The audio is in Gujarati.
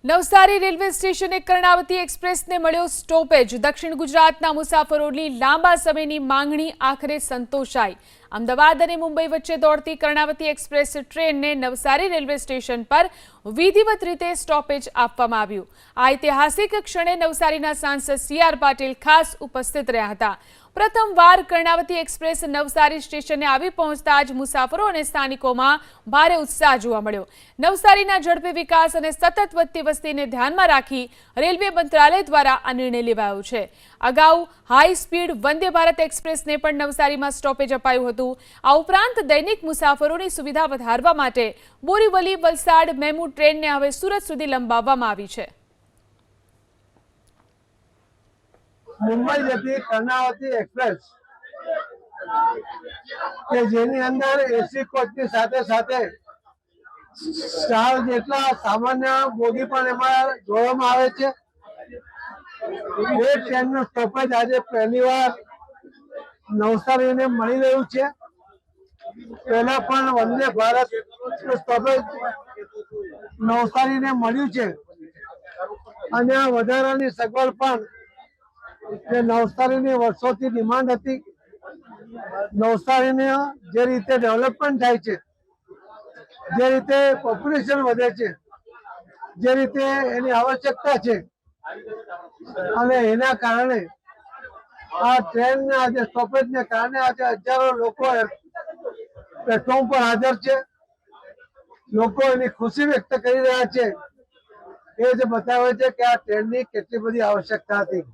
નવસારી રેલવે સ્ટેશને કર્ણાવતી એક્સપ્રેસને મળ્યો સ્ટોપેજ। દક્ષિણ ગુજરાતના મુસાફરોની લાંબા સમયની માંગણી આખરે સંતોષાઈ। અમદાવાદ અને મુંબઈ વચ્ચે દોડતી કર્ણાવતી એક્સપ્રેસ ટ્રેનને નવસારી રેલવે સ્ટેશન પર વિધિવત રીતે સ્ટોપેજ આપવામાં આવ્યું। આ ઐતિહાસિક ક્ષણે નવસારીના સાંસદ સી.આર. પાટીલ ખાસ ઉપસ્થિત રહ્યા હતા। પ્રથમવાર કર્ણાવતી એક્સપ્રેસ નવસારી સ્ટેશને આવી પહોંચતા જ મુસાફરો અને સ્થાનિકોમાં ભારે ઉત્સાહ જોવા મળ્યો। નવસારીના ઝડપી વિકાસ અને સતત વધતી વસ્તીને ધ્યાનમાં રાખી રેલવે મંત્રાલય દ્વારા આ નિર્ણય લેવાયો છે। અગાઉ હાઈ સ્પીડ વંદે ભારત એક્સપ્રેસને પણ નવસારીમાં સ્ટોપેજ અપાયું હતું। આ ઉપરાંત દૈનિક મુસાફરોની સુવિધા વધારવા માટે બોરીવલી વલસાડ મેમુ ટ્રેનને હવે સુરત સુધી લંબાવવામાં આવી છે। मुंबई जती कर्णावती एक्सप्रेस के जेनी अंदर एसी कोच की साथे साथे स्टार जेटला सामान्य बोगी पण एमां जोडવામાં આવે છે। એ ટ્રેનનું સ્ટોપેજ આજે પહેલીવાર નવસારીને મળી રહ્યું છે। પહેલા પણ વંદે ભારત સ્ટોપેજ નવસારીને મળ્યું છે અને આ વધારાની સગવડ પણ નવસારીની વર્ષોથી ડિમાન્ડ હતી। નવસારીને જે રીતે ડેવલપમેન્ટ થાય છે, જે રીતે પોપ્યુલેશન વધે છે, જે રીતે એની આવશ્યકતા છે અને એના કારણે આ ટ્રેનના આજે સ્ટોપેજને કારણે આજે હજારો લોકો પ્લેટફોર્મ પર હાજર છે। લોકો એની ખુશી વ્યક્ત કરી રહ્યા છે। એ જ બતાવે છે કે આ ટ્રેનની કેટલી બધી આવશ્યકતા હતી।